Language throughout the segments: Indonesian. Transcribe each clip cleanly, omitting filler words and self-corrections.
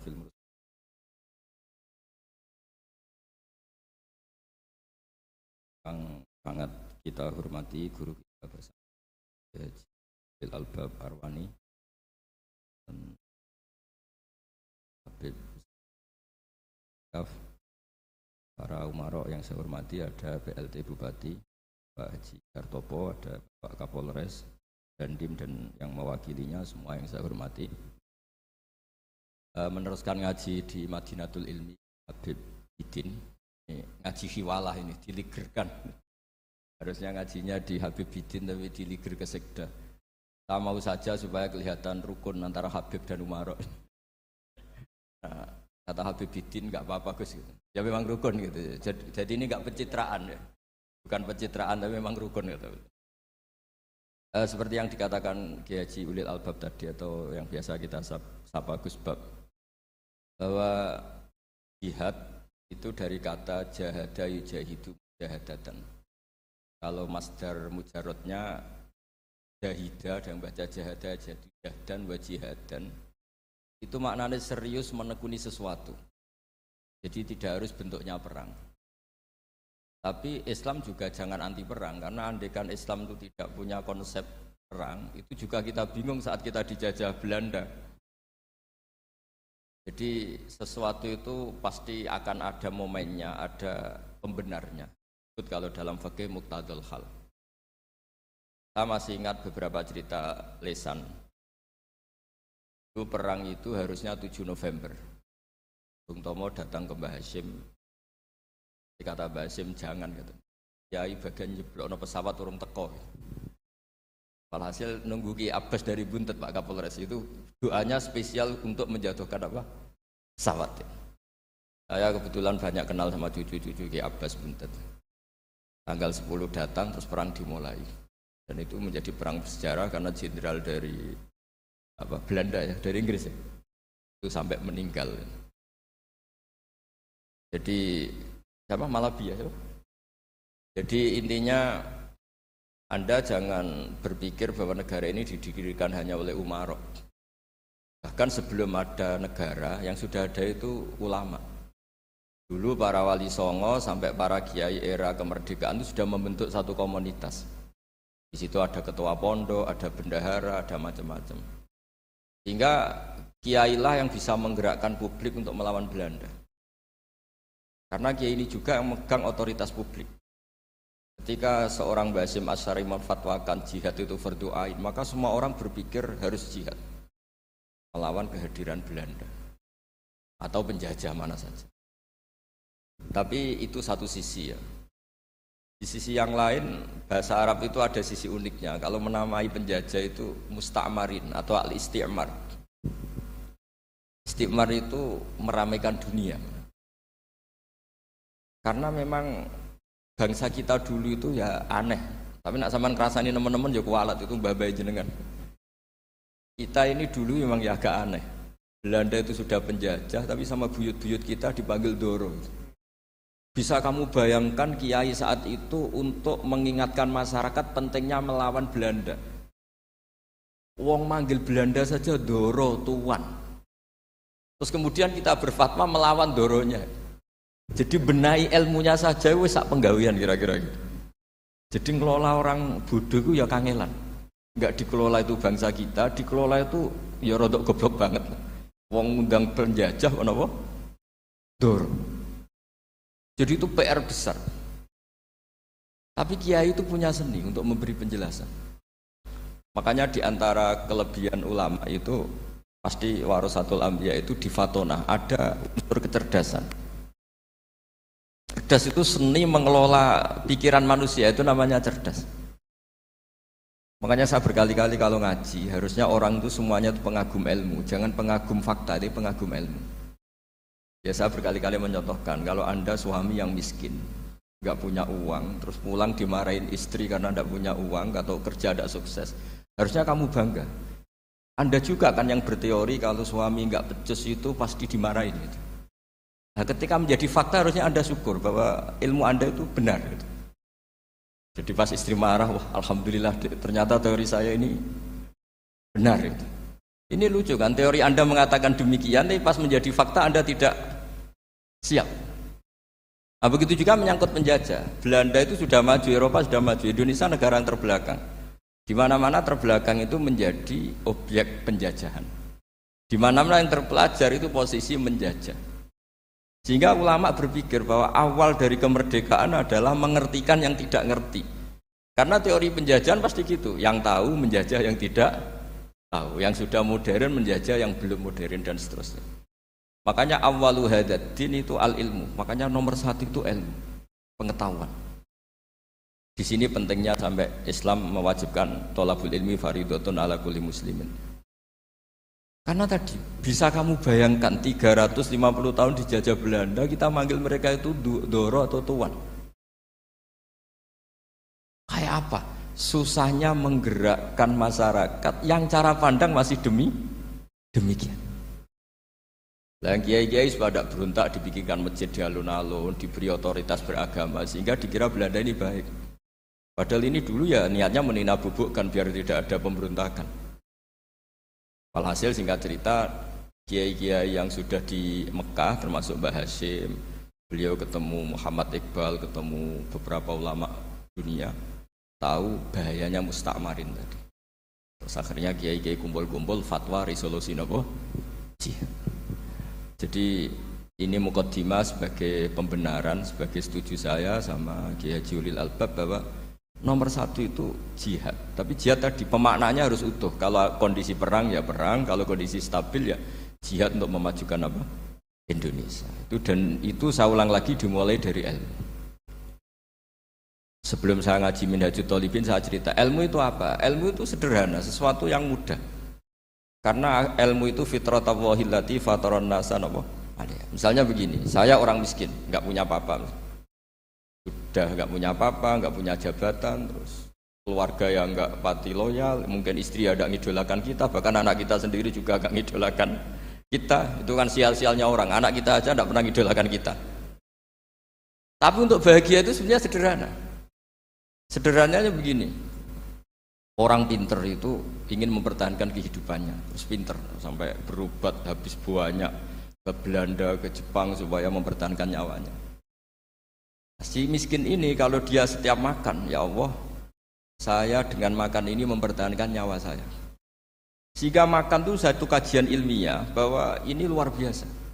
asyrafil mursalin. Yang sangat kita hormati guru kita bersama Habib Albab Arwani dan Habib Kaf, para umarok yang saya hormati, ada PLT Bupati Pak Haji Kartopo, ada Pak Kapolres, Dandim dan yang mewakilinya semua yang saya hormati. Meneruskan ngaji di Madinatul Ilmi Habib Bidin, ngaji hiwalah ini diligerkan. Harusnya ngajinya di Habib Bidin tapi diliger ke sekda. Saya mau saja supaya kelihatan rukun antara Habib dan Umarok. Nah, kata Habib Bidin nggak apa-apa Gus gitu. Ya memang rukun gitu. Jadi ini nggak pencitraan ya. Bukan pencitraan tapi memang rukun gitu. Seperti yang dikatakan Kiai Haji Ulil Albab tadi atau yang biasa kita sapa Gus Bab, bahwa jihad itu dari kata jahada yujahidu jahadatan. Kalau masdar mujarrodnya jahida dan baca jahada jahidan wa jihadan, itu maknanya serius menekuni sesuatu. Jadi tidak harus bentuknya perang. Tapi Islam juga jangan anti perang, karena andaikan Islam itu tidak punya konsep perang, itu juga kita bingung saat kita dijajah Belanda. Jadi sesuatu itu pasti akan ada momennya, ada pembenarnya. Kalau dalam fikih muqtadul hal. Saya masih ingat beberapa cerita lesan. Itu perang itu harusnya 7 November. Bung Tomo datang ke Mbah Hashim. Dikata Mbah Hashim jangan gitu. Kiai bagian nyeblokno pesawat urung teko. Walhasil nunggu Ki Abbas dari Buntet Pak Kapolres itu doanya spesial untuk menjatuhkan apa? Pesawat. Saya kebetulan banyak kenal sama cucu-cucu Ki Abbas Buntet. Tanggal 10 datang terus perang dimulai. Dan itu menjadi perang bersejarah karena jenderal dari Belanda ya, dari Inggris ya. Itu sampai meninggal. Jadi siapa Malabi ya? Jadi intinya Anda jangan berpikir bahwa negara ini didirikan hanya oleh umarok. Bahkan sebelum ada negara, yang sudah ada itu ulama. Dulu para wali songo sampai para kiai era kemerdekaan itu sudah membentuk satu komunitas. Di situ ada ketua pondok, ada bendahara, ada macam-macam. Sehingga kiailah yang bisa menggerakkan publik untuk melawan Belanda. Karena kiai ini juga yang megang otoritas publik. Ketika seorang Mbah Hasyim Asy'ari memfatwakan jihad itu fardhu ain, maka semua orang berpikir harus jihad melawan kehadiran Belanda atau penjajah mana saja. Tapi itu satu sisi ya. Di sisi yang lain, bahasa Arab itu ada sisi uniknya. Kalau menamai penjajah itu musta'marin atau al-isti'mar. Isti'mar itu meramaikan dunia. Karena memang bangsa kita dulu itu ya aneh. Tapi nak sampean ngrasani teman-teman ya kualat itu mbah-mbah jenengan. Kita ini dulu memang ya agak aneh. Belanda itu sudah penjajah tapi sama buyut-buyut kita dipanggil Doro. Bisa kamu bayangkan kiai saat itu untuk mengingatkan masyarakat pentingnya melawan Belanda. Wong manggil Belanda saja Doro tuan. Terus kemudian kita berfatwa melawan Doronya. Jadi benahi ilmunya saja wis sak penggawean kira-kira gitu. Jadi ngelola orang bodoh itu ya kangelan. Enggak dikelola itu bangsa kita, dikelola itu ya rodok goblok banget. Wong ngundang penjajah apa? Doro. Jadi itu PR besar. Tapi kiai itu punya seni untuk memberi penjelasan. Makanya di antara kelebihan ulama itu pasti warasatul anbiya itu di fatonah ada unsur kecerdasan. Cerdas itu seni mengelola pikiran manusia, itu namanya cerdas. Makanya saya berkali-kali kalau ngaji harusnya orang itu semuanya itu pengagum ilmu, jangan pengagum fakta, tapi pengagum ilmu. Ya saya berkali-kali mencontohkan, kalau Anda suami yang miskin, nggak punya uang, terus pulang dimarahin istri karena nggak punya uang atau kerja tidak sukses, harusnya kamu bangga. Anda juga kan yang berteori kalau suami nggak becus itu pasti dimarahin. Gitu. Nah ketika menjadi fakta harusnya Anda syukur bahwa ilmu Anda itu benar. Gitu. Jadi pas istri marah, wah alhamdulillah ternyata teori saya ini benar. Gitu. Ini lucu kan, teori Anda mengatakan demikian, tapi pas menjadi fakta Anda tidak siap. Nah, begitu juga menyangkut penjajah. Belanda itu sudah maju, Eropa sudah maju, Indonesia negara yang terbelakang. Di mana-mana terbelakang itu menjadi objek penjajahan. Di mana-mana yang terpelajar itu posisi menjajah. Sehingga ulama berpikir bahwa awal dari kemerdekaan adalah mengertikan yang tidak ngerti. Karena teori penjajahan pasti gitu, yang tahu menjajah yang tidak tahu, yang sudah modern menjajah yang belum modern dan seterusnya. Makanya awwalu hadzal din itu al-ilmu. Makanya nomor satu itu ilmu, pengetahuan. Di sini pentingnya sampai Islam mewajibkan thalabul ilmi fardhatun ala kulli muslimin. Karena tadi bisa kamu bayangkan 350 tahun dijajah Belanda, kita manggil mereka itu doro atau tuan. Kayak apa? Susahnya menggerakkan masyarakat yang cara pandang masih demikian. Lah kiai-kiai pada berontak dibikinkan masjid di alun-alun, diberi otoritas beragama sehingga dikira Belanda ini baik. Padahal ini dulu ya niatnya meninabobokan biar tidak ada pemberontakan. Walhasil singkat cerita kiai-kiai yang sudah di Mekah termasuk Mbah Hashim, beliau ketemu Muhammad Iqbal, ketemu beberapa ulama dunia, tahu bahayanya mustakmarin tadi. Terus akhirnya kiai-kiai kumpul-kumpul fatwa resolusi nopo jihad. Jadi ini mukaddimah sebagai pembenaran, sebagai setuju saya sama Kiai Haji Ulil Albab bahwa nomor satu itu jihad. Tapi jihad tadi pemaknanya harus utuh. Kalau kondisi perang ya perang, kalau kondisi stabil ya jihad untuk memajukan apa? Indonesia. Dan itu saya ulang lagi dimulai dari ilmu. Sebelum saya ngaji Minhajut Thalibin saya cerita ilmu itu apa? Ilmu itu sederhana, sesuatu yang mudah. Karena ilmu itu fitratallahi allati fataran nasa napa? Misalnya begini, saya orang miskin, nggak punya apa-apa. Sudah nggak punya apa-apa, nggak punya jabatan, terus keluarga yang nggak pati loyal, mungkin istri ada ngidolakan kita, bahkan anak kita sendiri juga nggak ngidolakan kita. Itu kan sial-sialnya orang, anak kita aja nggak pernah ngidolakan kita. Tapi untuk bahagia itu sebenarnya sederhana. Sederhananya begini. Orang pinter itu ingin mempertahankan kehidupannya, terus pinter sampai berobat habis banyak ke Belanda, ke Jepang supaya mempertahankan nyawanya. Si miskin ini kalau dia setiap makan, ya Allah, saya dengan makan ini mempertahankan nyawa saya. Sehingga makan itu satu kajian ilmiah bahwa ini luar biasa.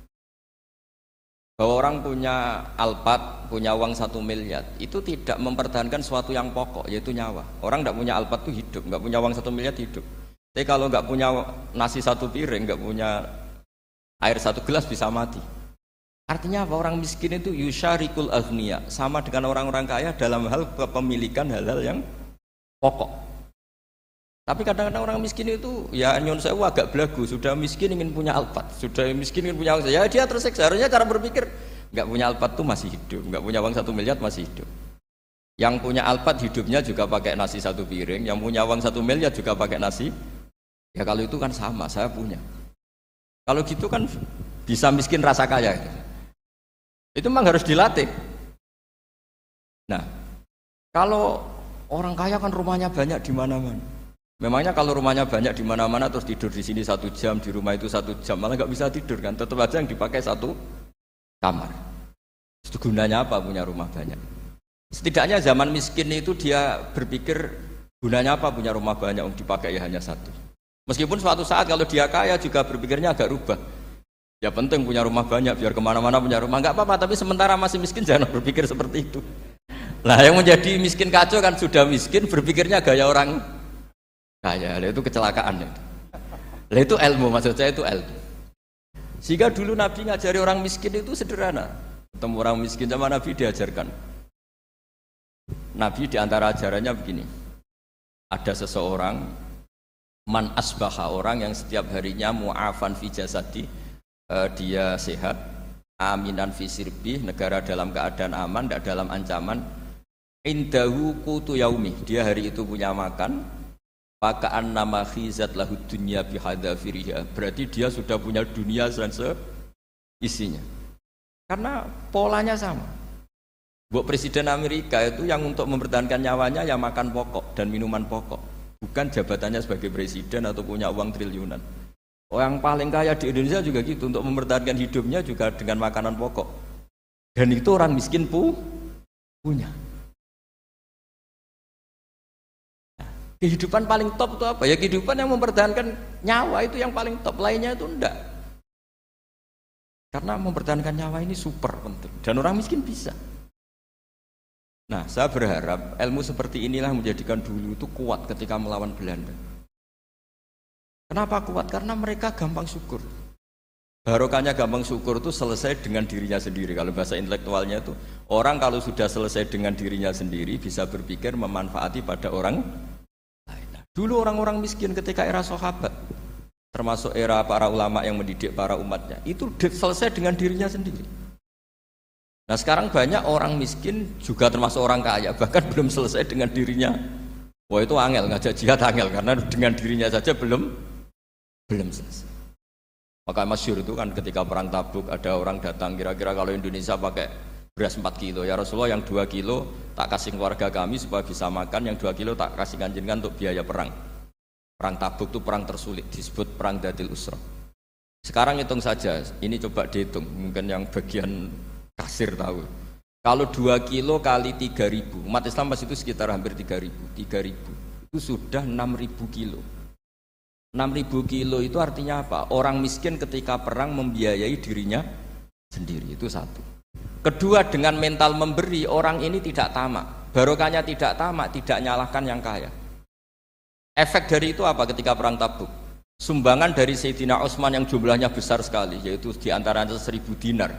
Bahwa orang punya Alphard, punya uang 1 miliar, itu tidak mempertahankan sesuatu yang pokok, yaitu nyawa. Orang tidak punya Alphard itu hidup, nggak punya uang 1 miliar hidup. Tapi kalau nggak punya nasi 1 piring, nggak punya air 1 gelas bisa mati. Artinya apa? Orang miskin itu yusyarikul aghniya, sama dengan orang-orang kaya dalam hal kepemilikan hal-hal yang pokok. Tapi kadang-kadang orang miskin itu ya nyon sewu agak belagu, sudah miskin ingin punya Alphard, sudah miskin ingin punya uang, ya dia tersiksa. Harusnya cara berpikir nggak punya Alphard tuh masih hidup, nggak punya uang 1 miliar masih hidup. Yang punya Alphard hidupnya juga pakai nasi 1 piring, yang punya uang 1 miliar juga pakai nasi. Ya kalau itu kan sama, saya punya. Kalau gitu kan bisa miskin rasa kaya. Itu memang harus dilatih. Nah, kalau orang kaya kan rumahnya banyak di mana-mana. Memangnya kalau rumahnya banyak di mana-mana terus tidur di sini 1 jam, di rumah itu 1 jam, malah nggak bisa tidur kan? Tetap aja yang dipakai 1 kamar. Itu gunanya apa punya rumah banyak? Setidaknya zaman miskin itu dia berpikir gunanya apa punya rumah banyak yang dipakai ya hanya 1. Meskipun suatu saat kalau dia kaya juga berpikirnya agak rubah. Ya penting punya rumah banyak biar kemana-mana punya rumah, nggak apa-apa. Tapi sementara masih miskin jangan berpikir seperti itu. Nah yang menjadi miskin kacau kan sudah miskin berpikirnya gaya orang kaya, itu kecelakaan itu. Lah itu ilmu, maksud saya itu ilmu. Sehingga dulu Nabi ngajari orang miskin itu sederhana. Ketemu orang miskin sama Nabi diajarkan. Nabi diantara ajarannya begini. Ada seseorang man asbaha, orang yang setiap harinya mu'afan fi jasadi, dia sehat, aminan fi sirbi, negara dalam keadaan aman, tidak dalam ancaman. Indahu qutu yaumi, dia hari itu punya makan. Pakaan nama khizat lahu dunya bihadzafiriha, berarti dia sudah punya dunia dan seisinya. Karena polanya sama. Buat Presiden Amerika itu yang untuk mempertahankan nyawanya ya makan pokok dan minuman pokok, bukan jabatannya sebagai presiden atau punya uang triliunan. Orang paling kaya di Indonesia juga gitu, untuk mempertahankan hidupnya juga dengan makanan pokok. Dan itu orang miskin punya. Nah, kehidupan paling top itu apa? Ya kehidupan yang mempertahankan nyawa itu yang paling top, lainnya itu enggak. Karena mempertahankan nyawa ini super penting. Dan orang miskin bisa. Nah, saya berharap ilmu seperti inilah menjadikan dulu itu kuat ketika melawan Belanda. Kenapa kuat? Karena mereka gampang syukur. Barokahnya gampang syukur itu selesai dengan dirinya sendiri. Kalau bahasa intelektualnya itu, orang kalau sudah selesai dengan dirinya sendiri bisa berpikir memanfaati pada orang lain. Dulu orang-orang miskin ketika era sahabat, termasuk era para ulama yang mendidik para umatnya, itu selesai dengan dirinya sendiri. Nah sekarang banyak orang miskin juga termasuk orang kaya, bahkan belum selesai dengan dirinya. Wah itu angel, ngajak jihad angel, karena dengan dirinya saja belum selesai. Maka masyhur itu kan ketika perang Tabuk ada orang datang, kira-kira kalau Indonesia pakai beras 4 kilo, ya Rasulullah yang 2 kilo tak kasih keluarga kami supaya bisa makan, yang 2 kilo tak kasih kanjengan untuk biaya perang. Perang Tabuk itu perang tersulit, disebut perang Dadil Usra. Sekarang hitung saja, ini coba dihitung, mungkin yang bagian kasir tahu. Kalau 2 kilo kali 3.000, umat Islam pas itu sekitar hampir 3.000, itu sudah 6.000 kilo. 6.000 kilo itu artinya apa? Orang miskin ketika perang membiayai dirinya sendiri, itu satu. Kedua, dengan mental memberi, orang ini tidak tamak. Barokahnya tidak tamak, tidak nyalahkan yang kaya. Efek dari itu apa ketika perang Tabuk? Sumbangan dari Sayyidina Utsman yang jumlahnya besar sekali, yaitu diantaranya 1.000 dinar.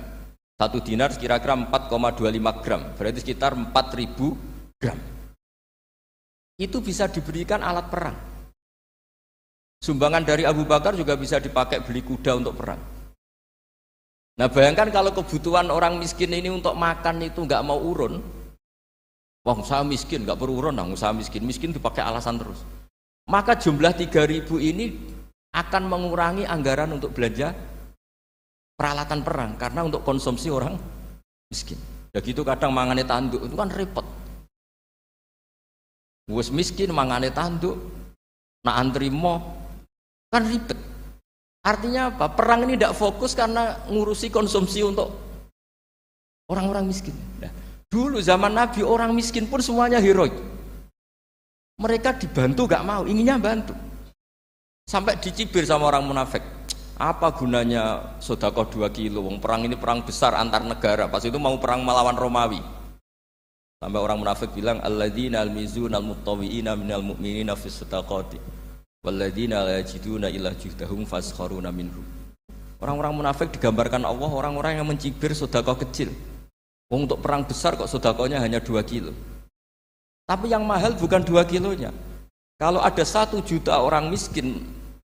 1 dinar kira-kira 4,25 gram, berarti sekitar 4.000 gram. Itu bisa diberikan alat perang. Sumbangan dari Abu Bakar juga bisa dipakai beli kuda untuk perang. Nah bayangkan kalau kebutuhan orang miskin ini untuk makan itu nggak mau urun. Wah usaha miskin, nggak perlu urun, usaha miskin dipakai alasan terus. Maka jumlah 3.000 ini akan mengurangi anggaran untuk belanja peralatan perang, karena untuk konsumsi orang miskin. Ya gitu kadang mangane tanduk, itu kan repot. Wes miskin mangane tanduk, nak antri mo kan ribet. Artinya apa? Perang ini tidak fokus karena ngurusi konsumsi untuk orang-orang miskin. Nah, dulu zaman Nabi orang miskin pun semuanya heroik. Mereka dibantu gak mau, inginnya bantu. Sampai dicibir sama orang munafik. Apa gunanya sedekah 2 kilo? Perang ini perang besar antar negara. Pas itu mau perang melawan Romawi. Sampai orang munafik bilang alladzina almizuna almuttawwi'ina minal mu'minina fis sadaqati. Walladzina la yajiduna illa juhdahum faskharuna minhum. Orang-orang munafik digambarkan Allah orang-orang yang mencibir sedekah kecil. Untuk perang besar kok sedekahnya hanya 2 kilo. Tapi yang mahal bukan 2 kilonya. Kalau ada 1 juta orang miskin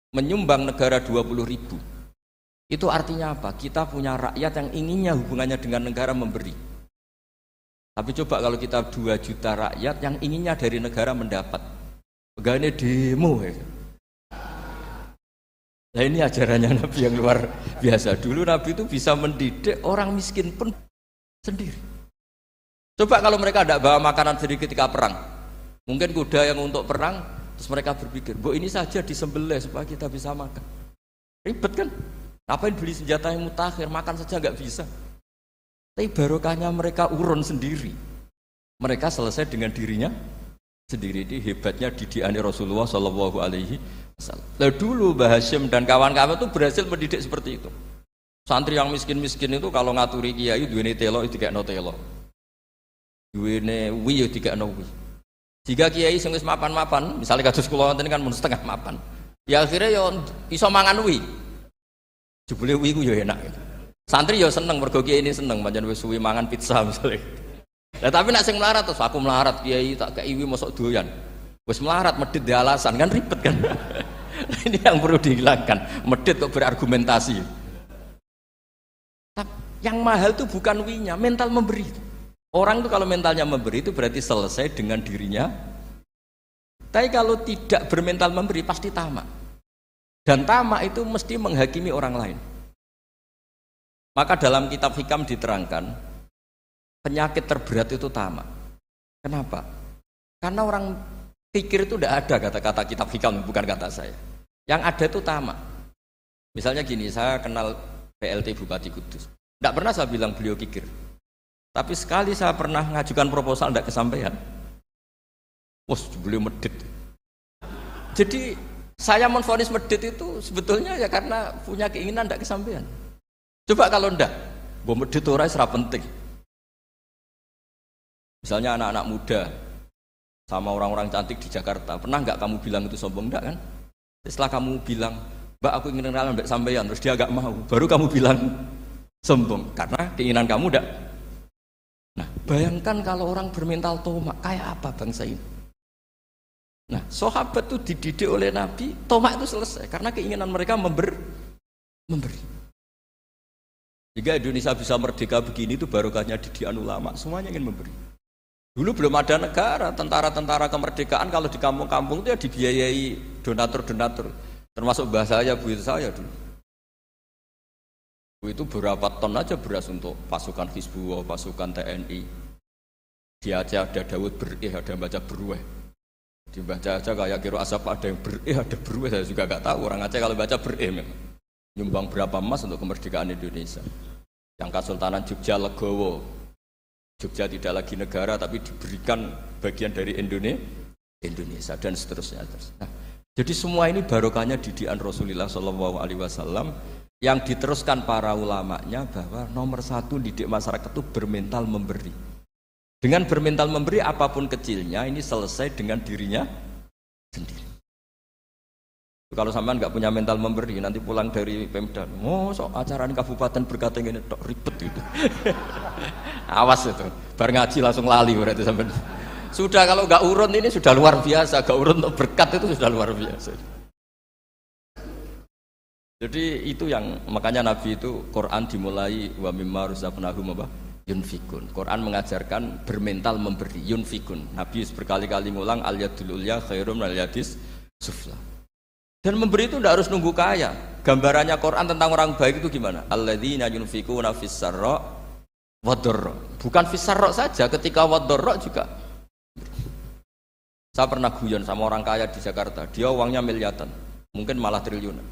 menyumbang negara 20.000, itu artinya apa? Kita punya rakyat yang inginnya hubungannya dengan negara memberi. Tapi coba kalau kita 2 juta rakyat yang inginnya dari negara mendapat, pegawainya demo ya. Nah ini ajarannya Nabi yang luar biasa. Dulu Nabi itu bisa mendidik orang miskin pun sendiri. Coba kalau mereka tidak bawa makanan sendiri ketika perang, mungkin kuda yang untuk perang, terus mereka berpikir, bu ini saja disembelih supaya kita bisa makan. Ribet kan? Ngapain beli senjata yang mutakhir, makan saja nggak bisa. Tapi barokahnya mereka urun sendiri. Mereka selesai dengan dirinya sendiri. Ini hebatnya didikan Rasulullah Shallallahu Alaihi Wasallam. Nah, dulu Mbah Hasyim dan kawan-kawan itu berhasil mendidik seperti itu. Santri yang miskin-miskin itu kalau ngaturi kiai duwene telo itu dikekno telo. Duwene wi yo dikekno wi. Jika kiai sing wis mapan-mapan, misalnya kados kula wonten kan mun setengah mapan. Ya akhirnya yo iso mangan wi. Jebule wi ku yo enak. Santri yo seneng mergo kiai ini seneng pancen wis suwi mangan pizza misalnya. Nah, tapi nak sing melarat terus aku melarat kiai tak kei wi mosok doyan. Wis melarat medit di alasan kan ribet kan. Ini yang perlu dihilangkan. Medit kok berargumentasi. Yang mahal itu bukan winya, mental memberi. Orang itu kalau mentalnya memberi itu berarti selesai dengan dirinya. Tapi kalau tidak bermental memberi pasti tamak. Dan tamak itu mesti menghakimi orang lain. Maka dalam kitab Hikam diterangkan penyakit terberat itu tamak. Kenapa? Karena orang pikir itu tidak ada kata-kata kitab Hikam, bukan kata saya. Yang ada itu tamak. Misalnya gini, saya kenal PLT Bupati Kudus. Tidak pernah saya bilang beliau kikir. Tapi sekali saya pernah ngajukan proposal tidak kesampaian. Wah, beliau medit. Jadi saya menvonis medit itu sebetulnya ya karena punya keinginan tidak kesampaian. Coba kalau tidak, gue medit orang serap penting. Misalnya anak-anak muda sama orang-orang cantik di Jakarta, pernah nggak kamu bilang itu sombong? Enggak kan? Setelah kamu bilang, Mbak aku ingin kenalan Mbak sampeyan, terus dia agak mau, baru kamu bilang sombong karena keinginan kamu enggak. Nah, bayangkan kalau orang bermental tomak, kayak apa bangsa ini? Nah, sahabat itu dididik oleh Nabi, tomak itu selesai karena keinginan mereka memberi. Jika Indonesia bisa merdeka begini itu barokahnya didikan ulama, semuanya ingin memberi. Dulu belum ada negara, tentara-tentara kemerdekaan kalau di kampung-kampung itu ya dibiayai donatur-donatur. Termasuk bahasa saya, buyut saya dulu. Itu berapa ton aja beras untuk pasukan Hizbullah, pasukan TNI. Di Aceh ada Daud berih, ada yang baca berueh. Dibaca aja kayak kira asap ada yang berih, ada berueh. Saya juga gak tahu orang Aceh kalau baca berih memang. Nyumbang berapa emas untuk kemerdekaan Indonesia. Yang Kesultanan Jogja Legowo. Jogja tidak lagi negara tapi diberikan bagian dari Indonesia dan seterusnya. Nah, jadi semua ini barokahnya didikan Rasulullah SAW yang diteruskan para ulamanya bahwa nomor satu didik masyarakat itu bermental memberi. Dengan bermental memberi apapun kecilnya ini selesai dengan dirinya sendiri. Kalau sampean nggak punya mental memberi nanti pulang dari Pemda, sok acara ini kabupaten berkata ini tok ribet gitu. Awas itu, bar ngaji langsung lali berarti sampean. Sudah kalau nggak urun ini sudah luar biasa, nggak urun untuk berkat itu sudah luar biasa. Jadi itu yang makanya Nabi itu Quran dimulai wa mimma razaqnahum apa yunfikun. Quran mengajarkan bermental memberi yunfikun. Nabi berkali-kali ngulang al yadul ulya khairum al yadis sufla. Dan memberi itu tidak harus nunggu kaya. Gambarannya Quran tentang orang baik itu gimana? Alladzina yunfikuna fis sarra wadharra. Bukan fis sarra saja, ketika wadharra juga. Saya pernah guyon sama orang kaya di Jakarta. Dia uangnya miliaran, mungkin malah triliunan.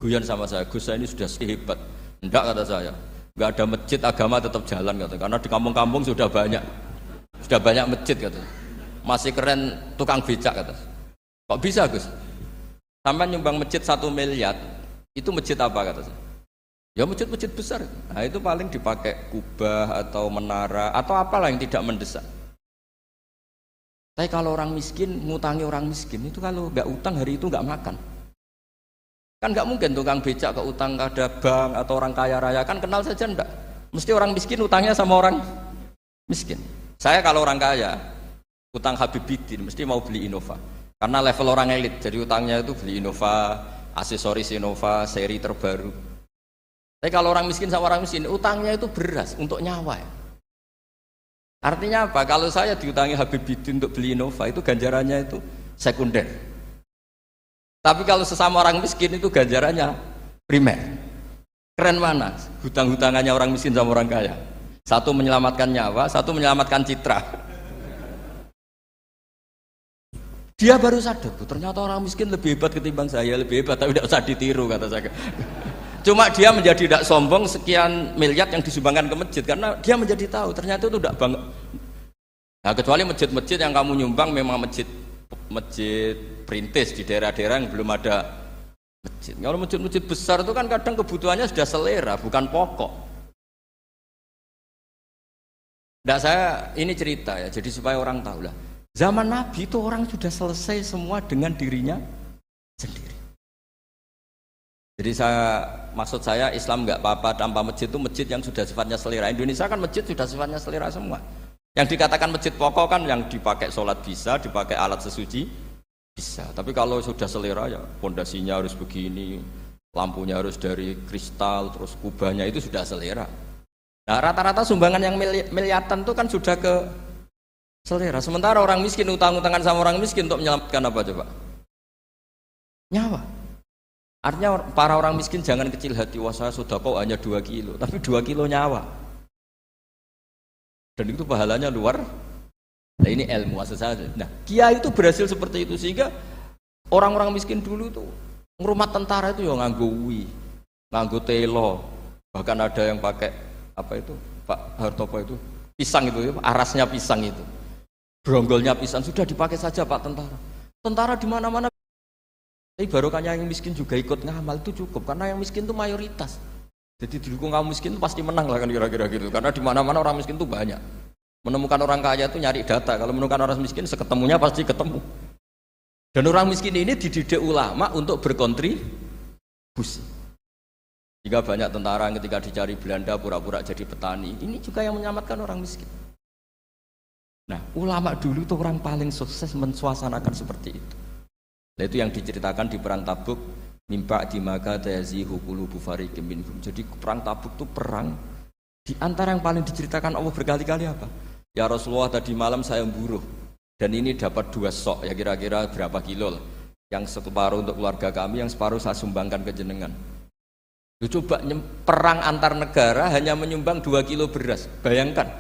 Guyon sama saya, Gus saya ini sudah hebat. Enggak kata saya. Enggak ada masjid agama tetap jalan kata. Karena di kampung-kampung sudah banyak masjid kata. Masih keren tukang becak kata. Kok bisa Gus? Sampai nyumbang masjid 1 miliar, itu masjid apa kata saya? Ya masjid-masjid besar. Nah itu paling dipakai kubah atau menara atau apalah yang tidak mendesak. Tapi kalau orang miskin, ngutangi orang miskin itu kalau nggak utang hari itu nggak makan. Kan nggak mungkin tukang becak ke utang ada bank atau orang kaya raya kan kenal saja enggak. Mesti orang miskin utangnya sama orang miskin. Saya kalau orang kaya utang Habib Bidin mesti mau beli Innova. Karena level orang elit, jadi utangnya itu beli Innova, aksesoris Innova, seri terbaru. Tapi kalau orang miskin sama orang miskin, utangnya itu beras untuk nyawa. Ya. Artinya apa? Kalau saya diutangi Habib Bidin untuk beli Innova, itu ganjarannya itu sekunder. Tapi kalau sesama orang miskin itu ganjarannya primer. Keren mana? Hutang-hutangannya orang miskin sama orang kaya. Satu menyelamatkan nyawa, satu menyelamatkan citra. Dia baru sadar, ternyata orang miskin lebih hebat ketimbang saya, lebih hebat, tapi tidak usah ditiru kata saya. Cuma dia menjadi tidak sombong sekian miliar yang disumbangkan ke masjid, karena dia menjadi tahu ternyata itu tidak bangga. Nah, kecuali masjid-masjid yang kamu nyumbang memang masjid perintis di daerah-daerah yang belum ada masjid. Kalau masjid-masjid besar itu kan kadang kebutuhannya sudah selera, bukan pokok. Nah, saya ini cerita ya, jadi supaya orang tahu lah. Zaman Nabi itu orang sudah selesai semua dengan dirinya sendiri. Jadi maksud saya Islam nggak apa-apa tanpa masjid itu masjid yang sudah sifatnya selera. Indonesia kan masjid sudah sifatnya selera semua. Yang dikatakan masjid pokok kan yang dipakai sholat bisa, dipakai alat sesuci bisa. Tapi kalau sudah selera ya pondasinya harus begini, lampunya harus dari kristal, terus kubahnya itu sudah selera. Nah rata-rata sumbangan yang miliatan itu kan sudah ke selera. Sementara orang miskin utang-utangan sama orang miskin untuk menyelamatkan apa coba? Nyawa. Artinya para orang miskin jangan kecil hati, wah saya sedekah hanya 2 kilo, tapi 2 kilo nyawa. Dan itu pahalanya luar. Nah ini ilmu asal saja. Nah, kiai itu berhasil seperti itu sehingga orang-orang miskin dulu itu Rumah tentara itu ya nganggo wi, nganggo telo, bahkan ada yang pakai apa itu Pak Hartopo itu pisang itu, arasnya pisang itu, bronggolnya pisang sudah dipakai saja Pak tentara. Tentara di mana-mana. Tapi barokahnya yang miskin juga ikut ngamal itu cukup karena yang miskin itu mayoritas. Jadi didukung kaum miskin itu pasti menang lah kan kira-kira gitu. Karena di mana-mana orang miskin itu banyak. Menemukan orang kaya itu nyari data. Kalau menemukan orang miskin seketemunya pasti ketemu. Dan orang miskin ini dididik ulama untuk berkontribusi. Jika banyak tentara yang ketika dicari Belanda pura-pura jadi petani, ini juga yang menyelamatkan orang miskin. Nah, ulama dulu itu orang paling sukses mensuasanakan seperti itu. Nah, itu yang diceritakan di perang Tabuk, mimpa di maka tayazihu qulubu fariqim minhum. Jadi perang Tabuk itu perang di antara yang paling diceritakan Allah berkali-kali apa? Ya Rasulullah, tadi malam saya buruh dan ini dapat 2 sok, ya kira-kira berapa kilo lah. Yang separuh untuk keluarga kami, yang separuh saya sumbangkan ke jenengan. Coba perang antar negara hanya menyumbang 2 kilo beras, bayangkan.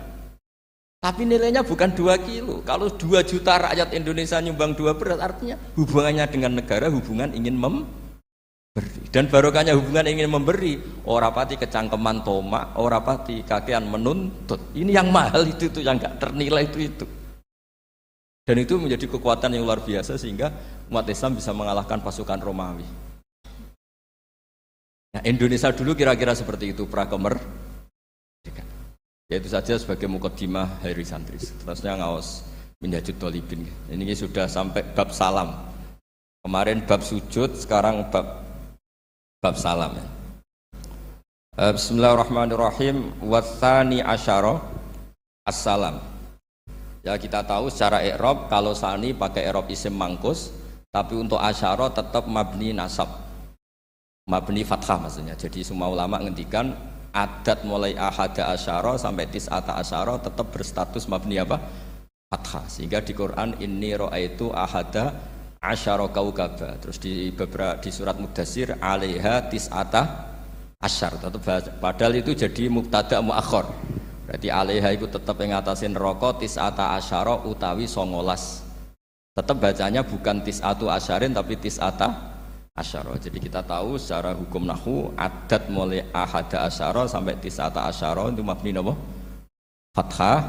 Tapi nilainya bukan 2 kilo. Kalau 2 juta rakyat Indonesia nyumbang 2 beras, artinya hubungannya dengan negara hubungan ingin memberi. Dan barokahnya hubungan ingin memberi, ora pati kecangkeman tomak, ora pati kakean menuntut. Ini yang mahal itu yang nggak ternilai itu. Dan itu menjadi kekuatan yang luar biasa sehingga umat Islam bisa mengalahkan pasukan Romawi. Nah, Indonesia dulu kira-kira seperti itu prakemerdekaan. Ya itu saja sebagai mukaddimah Hairi Santris. Terusnya ngaos Minhajut Thalibin. Ini sudah sampai bab salam. Kemarin bab sujud, sekarang bab salam. Bismillahirrahmanirrahim. Watsani asyara assalam. Ya kita tahu secara i'rab kalau sani pakai i'rab isim mangkus, tapi untuk asyara tetap mabni nasab. Mabni fathah maksudnya. Jadi semua ulama ngendikan adat mulai ahada asyara sampai tis'ata asyara tetap berstatus mabni apa? Fathah. Sehingga di Quran inni ra'aitu ahada asyara kaukaba. Terus di surat Mudassir alaiha tis'ata asyar. Padahal itu jadi mubtada muakhir. Berarti alaiha itu tetap yang ngatasin rokok tis'ata asyara utawi 19. Tetap bacanya bukan tis'atu asyarin tapi tis'ata asyara. Jadi kita tahu secara hukum nahwu adat mulai ahada asyara sampai tis'ata asyara itu mabni apa? Fathah.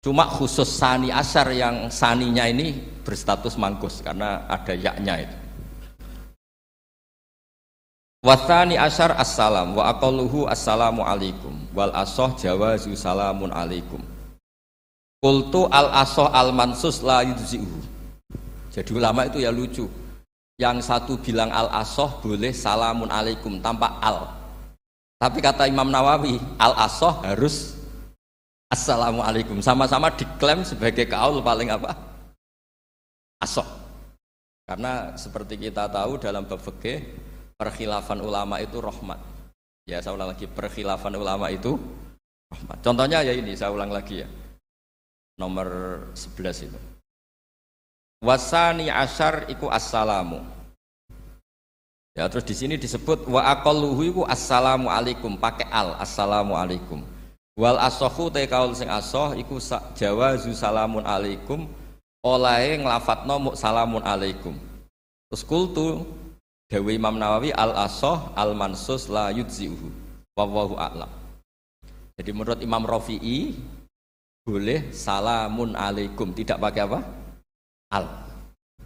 Cuma khusus sani asyar yang saninya ini berstatus mangkus karena ada yaknya itu. Watsani asyar assalam wa aqalluhu assalamu alaikum wal asoh jawazu salamun alaikum. Qultu al asoh al mansus la yujzi'uhu. Jadi ulama itu ya lucu. Yang satu bilang al asoh boleh salamun alaikum tanpa al. Tapi kata Imam Nawawi al asoh harus assalamu alaikum. Sama-sama diklaim sebagai kaul paling apa? Asoh. Karena seperti kita tahu dalam bab fikih perkhilafan ulama itu rahmat. Ya saya ulang lagi, perkhilafan ulama itu rahmat. Contohnya ya ini, saya ulang lagi ya. Nomor 11 itu. Wasani asyar iku assalamu. Ya terus di sini disebut wa aqalluhu iku assalamu alaikum pakai al assalamu alaikum. Wal asohu te kaul sing asoh iku jawazu salamun alaikum olahe nglafatno mu salamun alaikum. Terus kultu Dewi Imam Nawawi al asoh al mansus la yujzi'uhu wallahu a'lam. Jadi menurut Imam Rafi'i boleh salamun alaikum tidak pakai apa? Al.